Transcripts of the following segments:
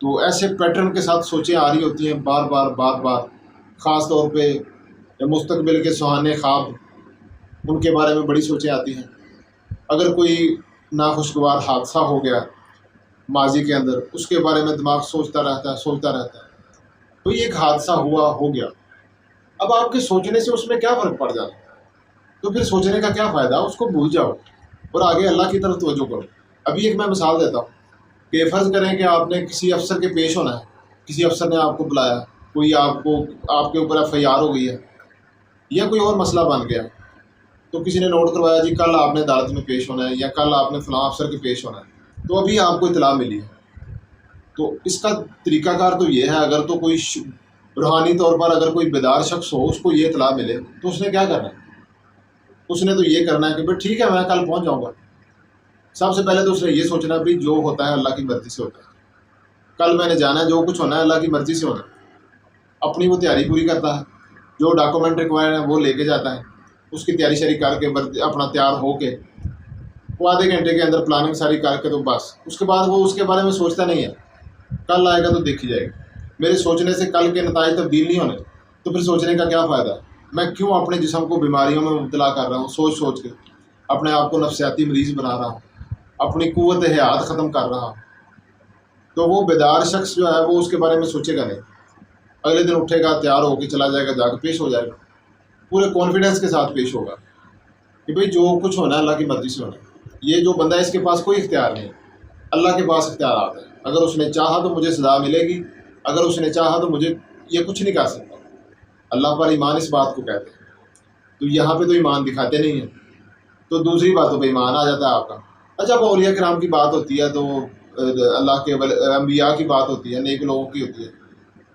تو ایسے پیٹرن کے ساتھ سوچیں آ رہی ہوتی ہیں بار بار بار بار، خاص طور پہ مستقبل کے سہانے خواب، ان کے بارے میں بڑی سوچیں آتی ہیں۔ اگر کوئی ناخوشگوار حادثہ ہو گیا ماضی کے اندر، اس کے بارے میں دماغ سوچتا رہتا ہے۔ تو یہ ایک حادثہ ہو گیا، اب آپ کے سوچنے سے اس میں کیا فرق پڑ جاتا ہے؟ تو پھر سوچنے کا کیا فائدہ، اس کو بھول جاؤ اور آگے اللہ کی طرف توجہ کرو۔ ابھی ایک میں مثال دیتا ہوں کہ فرض کریں کہ آپ نے کسی افسر کے پیش ہونا ہے، کسی افسر نے آپ کو بلایا، کوئی آپ کے اوپر FIR ہو گئی ہے یا کوئی اور مسئلہ بن گیا، تو کسی نے نوٹ کروایا جی کل آپ نے عدالت میں پیش ہونا ہے یا کل آپ نے فلاں افسر کے پیش ہونا ہے، تو ابھی آپ کو اطلاع ملی ہے۔ تو اس کا طریقہ کار تو یہ ہے، اگر تو کوئی روحانی طور پر اگر کوئی بیدار شخص ہو، اس کو یہ اطلاع ملے تو اس نے کیا کرنا ہے؟ اس نے تو یہ کرنا ہے کہ بھائی ٹھیک ہے میں کل پہنچ جاؤں گا۔ سب سے پہلے تو اس نے یہ سوچنا بھی جو ہوتا ہے اللہ کی مرضی سے ہوتا ہے، کل میں نے جانا ہے، جو کچھ ہونا ہے اللہ کی مرضی سے ہونا ہے۔ اپنی وہ تیاری پوری کرتا ہے، جو ڈاکومنٹ ریکوائرڈ ہیں وہ لے کے جاتا ہے، اس کی تیاری شاری کر کے اپنا تیار ہو کے وہ آدھے گھنٹے کے اندر پلاننگ ساری کر کے، تو بس اس کے بعد وہ اس کے بارے میں سوچتا نہیں ہے، کل آئے گا تو دیکھی جائے گا۔ میرے سوچنے سے کل کے نتائج تبدیل نہیں ہونے، تو پھر سوچنے کا کیا فائدہ ہے؟ میں کیوں اپنے جسم کو بیماریوں میں مبتلا کر رہا ہوں سوچ کے، اپنے آپ کو نفسیاتی مریض بنا رہا ہوں، اپنی قوت حیات ختم کر رہا ہوں۔ تو وہ بیدار شخص جو ہے وہ اس کے بارے میں سوچے گا نہیں، اگلے دن اٹھے گا، تیار ہو کے چلا جائے گا، جا کے پیش ہو جائے گا، پورے کانفیڈنس کے ساتھ پیش ہوگا کہ بھئی جو کچھ ہونا ہے اللہ کی مرضی سے ہونا ہے۔ یہ جو بندہ ہے اس کے پاس کوئی اختیار نہیں، اللہ کے پاس اختیارات ہیں۔ اگر اس نے چاہا تو مجھے سزا ملے گی، اگر اس نے چاہا تو مجھے یہ کچھ نہیں کر سکتا۔ اللہ پر ایمان اس بات کو کہتے ہیں، تو یہاں پہ تو ایمان دکھاتے نہیں ہیں، تو دوسری باتوں پہ ایمان آ جاتا ہے آپ کا۔ اچھا اب اولیاء کرام کی بات ہوتی ہے تو اللہ کے انبیاء کی بات ہوتی ہے، نیک لوگوں کی ہوتی ہے،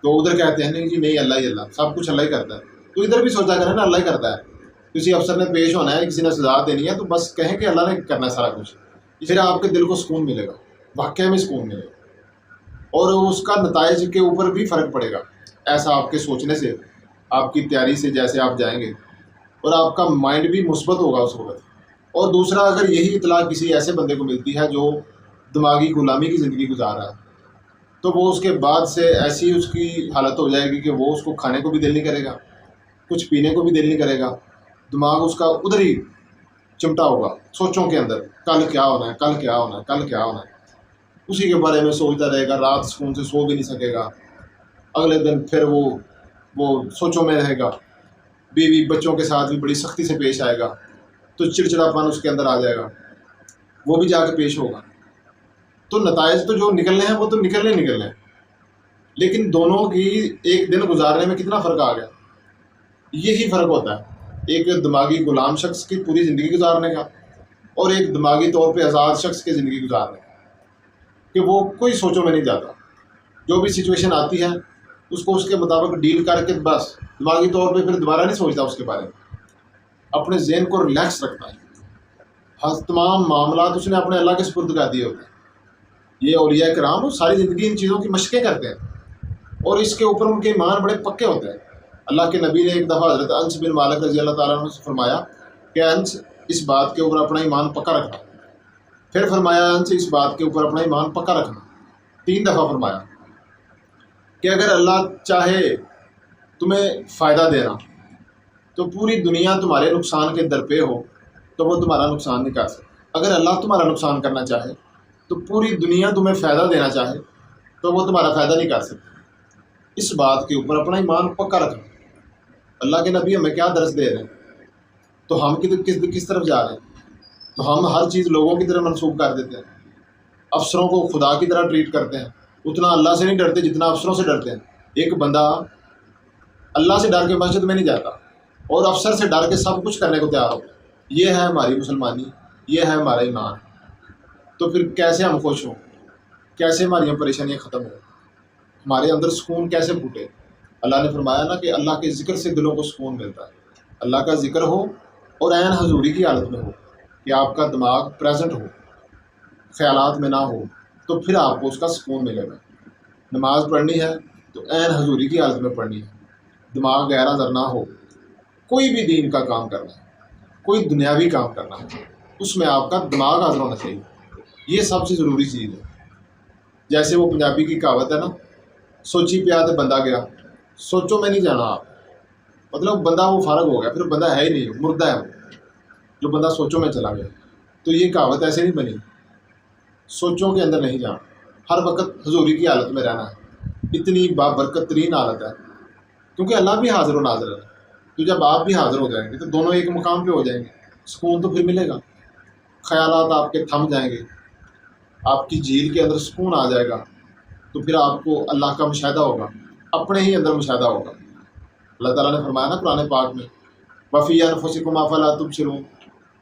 تو ادھر کہتے ہیں نہیں جی نہیں اللہ ہی اللہ، سب کچھ اللہ ہی کرتا ہے۔ تو ادھر بھی سوچا کریں نا اللہ ہی کرتا ہے، کسی افسر نے پیش ہونا ہے، کسی نے سزا دینی ہے، تو بس کہیں کہ اللہ نے کرنا ہے سارا کچھ، پھر آپ کے دل کو سکون ملے گا، واقعہ میں سکون ملے گا، اور اس کا نتائج کے اوپر بھی فرق پڑے گا۔ ایسا آپ کے سوچنے سے، آپ کی تیاری سے جیسے آپ جائیں گے، اور آپ کا مائنڈ بھی مثبت ہوگا اس وقت۔ اور دوسرا، اگر یہی اطلاع کسی ایسے بندے کو ملتی ہے جو دماغی غلامی کی زندگی گزار رہا ہے، تو وہ اس کے بعد سے ایسی اس کی حالت ہو جائے گی کہ وہ اس کو کھانے کو بھی دل نہیں کرے گا، کچھ پینے کو بھی دل نہیں کرے گا، دماغ اس کا ادھر ہی چمٹا ہوگا سوچوں کے اندر، کل کیا ہونا ہے، کل کیا ہونا ہے، کل کیا ہونا ہے، اسی کے بارے میں سوچتا رہے گا، رات سکون سے سو بھی نہیں سکے گا، اگلے دن پھر وہ سوچوں میں رہے گا، بیوی بچوں کے ساتھ بھی بڑی سختی سے پیش آئے گا، تو چڑچڑاپن اس کے اندر آ جائے گا، وہ بھی جا کے پیش ہوگا۔ تو نتائج تو جو نکلنے ہیں وہ تو نکلنے ہیں، لیکن دونوں کی ایک دن گزارنے میں کتنا فرق آ گیا۔ یہی فرق ہوتا ہے ایک دماغی غلام شخص کی پوری زندگی گزارنے کا، اور ایک دماغی طور پہ آزاد شخص کی زندگی گزارنے کا، کہ وہ کوئی سوچوں میں نہیں جاتا، جو بھی سچویشن آتی ہے اس کو اس کے مطابق ڈیل کر کے بس دماغی طور پہ پھر دوبارہ نہیں سوچتا اس کے بارے میں، اپنے ذہن کو ریلیکس رکھتا ہے، ہر تمام معاملات اس نے اپنے اللہ کے سپرد کر دیے ہوتے ہیں۔ یہ اولیاء کرام وہ ساری زندگی ان چیزوں کی مشقیں کرتے ہیں، اور اس کے اوپر ان کے ایمان بڑے پکے ہوتے ہیں۔ اللہ کے نبی نے ایک دفعہ حضرت انس بن مالک رضی اللہ تعالیٰ عنہ سے فرمایا کہ انس اس بات کے اوپر اپنا ایمان پکا رکھنا، پھر فرمایا انس اس بات کے اوپر اپنا ایمان پکا رکھنا، 3 دفعہ فرمایا کہ اگر اللہ چاہے تمہیں فائدہ دینا تو پوری دنیا تمہارے نقصان کے درپے ہو تو وہ تمہارا نقصان نہیں کر سکتا، اگر اللہ تمہارا نقصان کرنا چاہے تو پوری دنیا تمہیں فائدہ دینا چاہے تو وہ تمہارا فائدہ نہیں کر سکتا۔ اس بات کے اوپر اپنا ایمان پکا رکھنا۔ اللہ کے نبی ہمیں کیا درس دے رہے ہیں، تو ہم کس طرف جا رہے ہیں؟ تو ہم ہر چیز لوگوں کی طرح منسوخ کر دیتے ہیں، افسروں کو خدا کی طرح ٹریٹ کرتے ہیں، اتنا اللہ سے نہیں ڈرتے جتنا افسروں سے ڈرتے ہیں۔ ایک بندہ اللہ سے ڈر کے مسجد میں نہیں جاتا اور افسر سے ڈر کے سب کچھ کرنے کو تیار ہوتا ہے، یہ ہے ہماری مسلمانی، یہ ہے ہمارا ایمان۔ تو پھر کیسے ہم خوش ہوں، کیسے ہماری پریشانیاں ختم ہوں، ہمارے اندر سکون کیسے پھوٹے؟ اللہ نے فرمایا نا کہ اللہ کے ذکر سے دلوں کو سکون ملتا ہے۔ اللہ کا ذکر ہو اور عین حضوری کی حالت میں ہو، کہ آپ کا دماغ پریزنٹ ہو، خیالات میں نہ ہو، تو پھر آپ کو اس کا سکون ملے گا۔ نماز پڑھنی ہے تو عین حضوری کی حالت میں پڑھنی ہے، دماغ غیر حاضر نہ ہو۔ کوئی بھی دین کا کام کرنا ہے، کوئی دنیاوی کام کرنا ہے، اس میں آپ کا دماغ حاضر ہونا چاہیے، یہ سب سے ضروری چیز ہے۔ جیسے وہ پنجابی کی کہاوت ہے نا، سوچی پیا تو بندہ گیا، سوچوں میں نہیں جانا آپ، مطلب بندہ وہ فارغ ہو گیا، پھر بندہ ہے ہی نہیں، مردہ ہے وہ جو بندہ سوچوں میں چلا گیا۔ تو یہ کہاوت ایسے نہیں بنی، سوچوں کے اندر نہیں جانا، ہر وقت حضوری کی حالت میں رہنا ہے، اتنی بابرکت ترین حالت ہے، کیونکہ اللہ بھی حاضر و ناظر ہے۔ تو جب آپ بھی حاضر ہو جائیں گے تو دونوں ایک مقام پہ ہو جائیں گے، سکون تو پھر ملے گا، خیالات آپ کے تھم جائیں گے، آپ کی جھیل کے اندر سکون آ جائے گا، تو پھر آپ کو اللہ کا مشاہدہ ہوگا، اپنے ہی اندر مشاہدہ ہوگا۔ اللہ تعالیٰ نے فرمایا نا قرآن پاک میں، وفی انفسکم افلا تبصرون،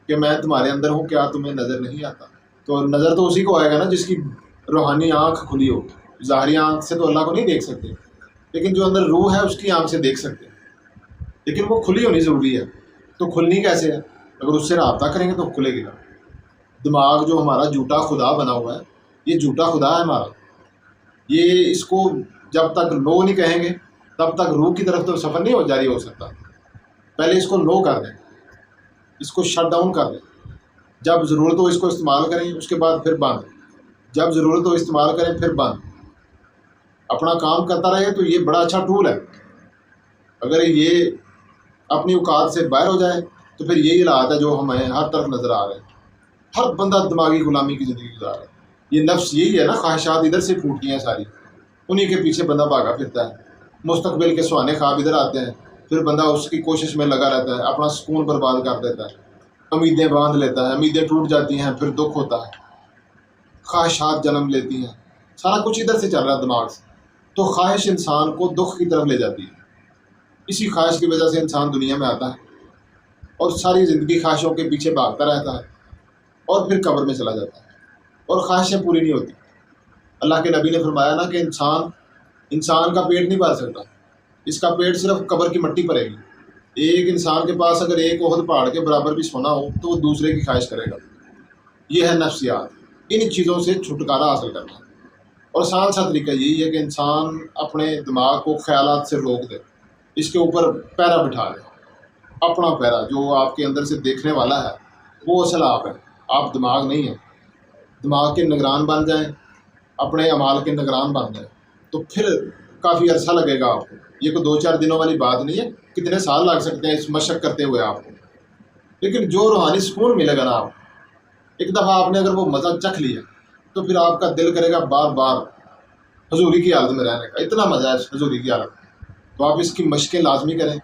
کہ میں تمہارے اندر ہوں، کیا تمہیں نظر نہیں آتا؟ تو نظر تو اسی کو آئے گا نا جس کی روحانی آنکھ کھلی ہو، ظاہری آنکھ سے تو اللہ کو نہیں دیکھ سکتے، لیکن جو اندر روح ہے اس کی آنکھ سے دیکھ سکتے ہیں، لیکن وہ کھلی ہونی ضروری ہے۔ تو کھلنی کیسے ہے؟ اگر اس سے رابطہ کریں گے تو کھلے گی نا۔ دماغ جو ہمارا جھوٹا خدا بنا ہوا ہے، یہ جھوٹا خدا ہے ہمارا، یہ اس کو جب تک نو نہیں کہیں گے تب تک روح کی طرف تو سفر نہیں جاری ہو سکتا۔ پہلے اس کو نو کر دیں، اس کو شٹ ڈاؤن کر دیں، جب ضرورت ہو اس کو استعمال کریں، اس کے بعد پھر بند، جب ضرورت ہو استعمال کریں پھر بند، اپنا کام کرتا رہے۔ تو یہ بڑا اچھا ٹول ہے۔ اگر یہ اپنی اوقات سے باہر ہو جائے تو پھر یہی حالات ہے جو ہمیں ہر طرف نظر آ رہے ہیں، ہر بندہ دماغی غلامی کی زندگی گزار رہا ہے۔ یہ نفس یہی ہے نا، خواہشات ادھر سے پھوٹتی ہیں ساری، انہی کے پیچھے بندہ بھاگا پھرتا ہے، مستقبل کے سہانے خواب ادھر آتے ہیں، پھر بندہ اس کی کوشش میں لگا رہتا ہے، اپنا سکون برباد کر دیتا ہے، امیدیں باندھ لیتا ہے، امیدیں ٹوٹ جاتی ہیں، پھر دکھ ہوتا ہے، خواہشات جنم لیتی ہیں، سارا کچھ ادھر سے چل رہا ہے دماغ سے۔ تو خواہش انسان کو دکھ کی طرف لے جاتی ہے، اسی خواہش کی وجہ سے انسان دنیا میں آتا ہے اور ساری زندگی خواہشوں کے پیچھے بھاگتا رہتا ہے اور پھر قبر میں چلا جاتا ہے اور خواہشیں پوری نہیں ہوتی۔ اللہ کے نبی نے فرمایا نا کہ انسان کا پیٹ نہیں بھر سکتا، اس کا پیٹ صرف قبر کی مٹی بھرے گی۔ ایک انسان کے پاس اگر ایک احد پہاڑ کے برابر بھی سونا ہو تو وہ دوسرے کی خواہش کرے گا۔ یہ ہے نفسیات، ان چیزوں سے چھٹکارا حاصل کرنا، اور آسان سا طریقہ یہی ہے کہ انسان اپنے دماغ کو خیالات سے روک دے، اس کے اوپر پیرا بٹھا لے، اپنا پیرا جو آپ کے اندر سے دیکھنے والا ہے وہ اصل آپ ہے، آپ دماغ نہیں ہیں۔ دماغ کے نگران بن جائیں، اپنے اعمال کے نگران بن جائیں، تو پھر کافی عرصہ لگے گا آپ کو، یہ کوئی 2-4 دنوں والی بات نہیں ہے، کتنے سال لگ سکتے ہیں اس مشق کرتے ہوئے آپ کو، لیکن جو روحانی سکون ملے گا نا آپ، ایک دفعہ آپ نے اگر وہ مزہ چکھ لیا تو پھر آپ کا دل کرے گا بار بار حضوری کی حالت میں رہنے کا، اتنا مزہ ہے حضوری کی حالت میں۔ تو آپ اس کی مشقیں لازمی کریں،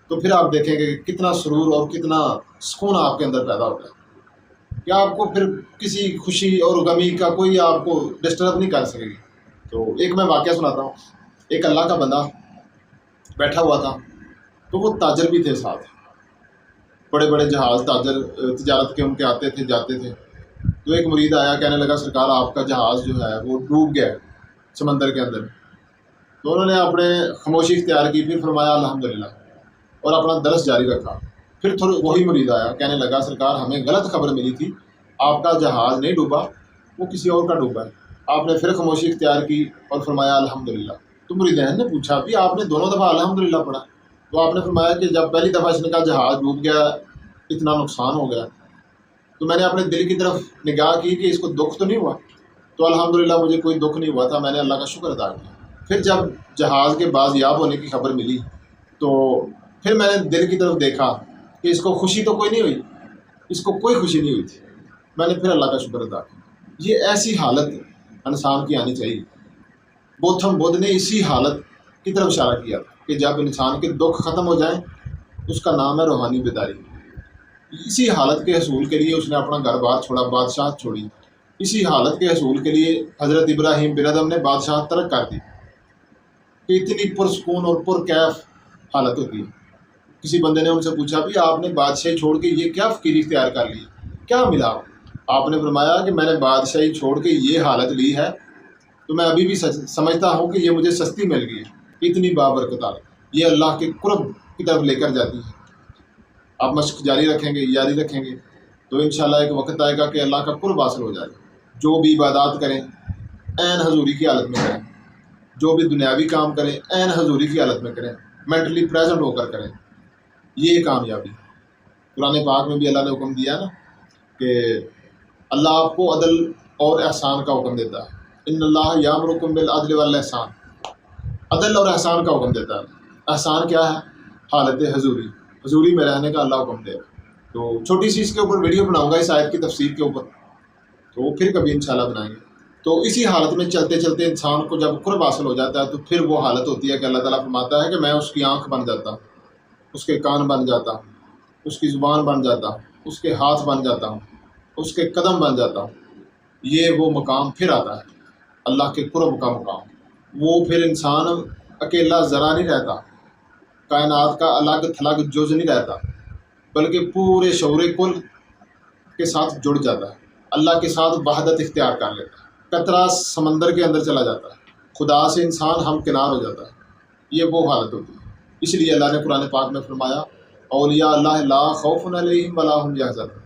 تو پھر آپ دیکھیں گے کہ کتنا سرور اور کتنا سکون آپ کے اندر پیدا ہوتا ہے، کہ آپ کو پھر کسی خوشی اور غمی کا کوئی آپ کو ڈسٹرب نہیں کر سکے گی۔ تو ایک میں واقعہ سناتا ہوں، ایک اللہ کا بندہ بیٹھا ہوا تھا، تو وہ تاجر بھی تھے ساتھ، بڑے بڑے جہاز تاجر تجارت کے ان کے آتے تھے جاتے تھے۔ تو ایک مرید آیا، کہنے لگا سرکار آپ کا جہاز جو ہے وہ ڈوب گیا ہے سمندر کے اندر۔ تو انہوں نے اپنے خاموشی اختیار کی، پھر فرمایا الحمدللہ، اور اپنا درس جاری رکھا۔ پھر وہی مرید آیا، کہنے لگا سرکار ہمیں غلط خبر ملی تھی، آپ کا جہاز نہیں ڈوبا، وہ کسی اور کا ڈوبا ہے۔ آپ نے پھر خاموشی اختیار کی اور فرمایا الحمدللہ۔ تو مریدین نے پوچھا بھی آپ نے دونوں دفعہ الحمدللہ پڑھا؟ تو آپ نے فرمایا کہ جب پہلی دفعہ اس نے کہا جہاز ڈوب گیا، اتنا نقصان ہو گیا، تو میں نے اپنے دل کی طرف نگاہ کی کہ اس کو دکھ تو نہیں ہوا، تو الحمدللہ مجھے کوئی دکھ نہیں ہوا تھا، میں نے اللہ کا شکر ادا کیا۔ پھر جب جہاز کے بازیاب ہونے کی خبر ملی تو پھر میں نے دل کی طرف دیکھا کہ اس کو خوشی تو کوئی نہیں ہوئی، اس کو کوئی خوشی نہیں ہوئی تھی، میں نے پھر اللہ کا شکر ادا کیا۔ یہ ایسی حالت انسان کی آنی چاہیے۔ گوتم بدھ نے اسی حالت کی طرف اشارہ کیا کہ جب انسان کے دکھ ختم ہو جائیں، اس کا نام ہے روحانی بیداری۔ اسی حالت کے حصول کے لیے اس نے اپنا گھر بار چھوڑا، بادشاہت چھوڑی۔ اسی حالت کے حصول کے لیے حضرت ابراہیم بن ادم نے بادشاہت ترک کر دی، کہ اتنی پرسکون اور پرکیف حالت ہوتی ہے۔ کسی بندے نے ان سے پوچھا بھی آپ نے بادشاہی چھوڑ کے یہ کیا فقیری اختیار کر لی، کیا ملا؟ آپ نے فرمایا کہ میں نے بادشاہی چھوڑ کے یہ حالت لی ہے، تو میں ابھی بھی سمجھتا ہوں کہ یہ مجھے سستی مل گئی ہے، اتنی بابرکت حالت، یہ اللہ کے قرب کی طرف لے کر جاتی ہے۔ آپ مشق جاری رکھیں گے، جاری رکھیں گے تو انشاءاللہ ایک وقت آئے گا کہ اللہ کا قرب حاصل ہو جائے گا۔ جو بھی عبادات کریں عین حضوری کی حالت میں کریں، جو بھی دنیاوی کام کریں عین حضوری کی حالت میں کریں، مینٹلی پریزنٹ ہو کر کریں، یہ کامیابی۔ قرآن پاک میں بھی اللہ نے حکم دیا نا کہ اللہ آپ کو عدل اور احسان کا حکم دیتا ہے، ان اللہ یامرکم بالعدل والاحسان، عدل اور احسان کا حکم دیتا ہے۔ احسان کیا ہے؟ حالت حضوری، حضوری میں رہنے کا اللہ حکم دے گا۔ تو چھوٹی سی اس کے اوپر ویڈیو بناؤں گا اس آیت کی تفسیر کے اوپر، تو پھر کبھی انشاءاللہ بنائیں گے۔ تو اسی حالت میں چلتے چلتے انسان کو جب قرب حاصل ہو جاتا ہے تو پھر وہ حالت ہوتی ہے کہ اللہ تعالیٰ فرماتا ہے کہ میں اس کی آنکھ بن جاتا ہوں، اس کے کان بن جاتا ہوں، اس کی زبان بن جاتا ہوں، اس کے ہاتھ بن جاتا ہوں، اس کے قدم بن جاتا ہوں۔ یہ وہ مقام پھر آتا ہے، اللہ کے قرب کا مقام۔ وہ پھر انسان اکیلا ذرا نہیں رہتا، کائنات کا الگ تھلگ جز نہیں رہتا، بلکہ پورے شعور کل کے ساتھ جڑ جاتا ہے، اللہ کے ساتھ وحدت اختیار کر لیتا ہے، قطرہ سمندر کے اندر چلا جاتا ہے، خدا سے انسان ہم کنار ہو جاتا ہے۔ یہ وہ حالت ہوتی ہے۔ اس لیے اللہ نے قرآن پاک میں فرمایا اولیاء اللہ لا خوف علیہم ولا هم یحزنون،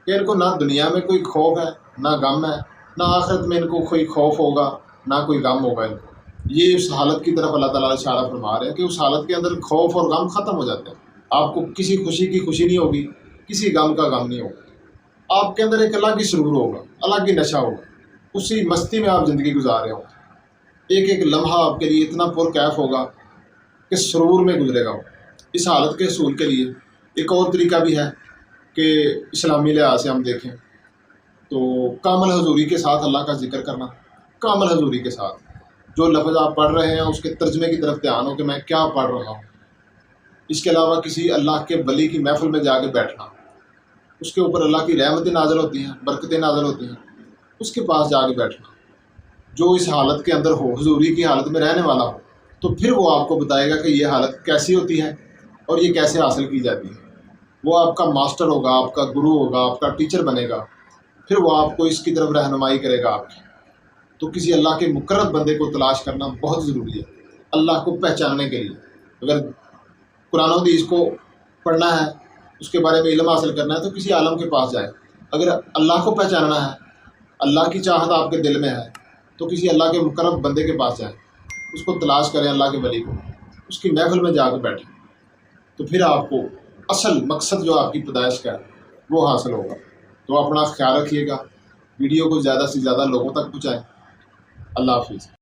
کہ ان کو نہ دنیا میں کوئی خوف ہے، نہ غم ہے، نہ آخرت میں ان کو کوئی خوف ہوگا، نہ کوئی غم ہوگا ان کو۔ یہ اس حالت کی طرف اللہ تعالیٰ اشارہ فرما رہے ہیں کہ اس حالت کے اندر خوف اور غم ختم ہو جاتے ہیں۔ آپ کو کسی خوشی کی خوشی نہیں ہوگی، کسی غم کا غم نہیں ہوگا، آپ کے اندر ایک الگ ہی سرور ہوگا، الگ ہی نشہ ہوگا، اسی مستی میں آپ زندگی گزار رہے ہوں۔ ایک ایک لمحہ آپ کے لیے اتنا پرکیف ہوگا کہ سرور میں گزرے گا وہ۔ اس حالت کے حصول کے لیے ایک اور طریقہ بھی ہے کہ اسلامی لحاظ سے ہم دیکھیں تو کامل حضوری کے ساتھ اللہ کا ذکر کرنا، کامل حضوری کے ساتھ جو لفظ آپ پڑھ رہے ہیں اس کے ترجمے کی طرف دھیان ہو کہ میں کیا پڑھ رہا ہوں۔ اس کے علاوہ کسی اللہ کے ولی کی محفل میں جا کے بیٹھنا، اس کے اوپر اللہ کی رحمتیں نازل ہوتی ہیں، برکتیں نازل ہوتی ہیں، اس کے پاس جا کے بیٹھنا، جو اس حالت کے اندر ہو، حضوری کی حالت میں رہنے والا ہو، تو پھر وہ آپ کو بتائے گا کہ یہ حالت کیسی ہوتی ہے اور یہ کیسے حاصل کی جاتی ہے۔ وہ آپ کا ماسٹر ہوگا، آپ کا گرو ہوگا، آپ کا ٹیچر بنے گا، پھر وہ آپ کو اس کی طرف رہنمائی کرے گا آپ کی۔ تو کسی اللہ کے مقرب بندے کو تلاش کرنا بہت ضروری ہے اللہ کو پہچاننے کے لیے۔ اگر قرآن و حدیث کو پڑھنا ہے، اس کے بارے میں علم حاصل کرنا ہے تو کسی عالم کے پاس جائے۔ اگر اللہ کو پہچاننا ہے، اللہ کی چاہت آپ کے دل میں ہے، تو کسی اللہ کے مقرب بندے کے پاس جائیں، اس کو تلاش کریں، اللہ کے ولی کو، اس کی محفل میں جا کے بیٹھیں، تو پھر آپ کو اصل مقصد جو آپ کی پیدائش کا ہے وہ حاصل ہوگا۔ تو اپنا خیال رکھیے گا، ویڈیو کو زیادہ سے زیادہ لوگوں تک پہنچائیں۔ اللہ حافظ۔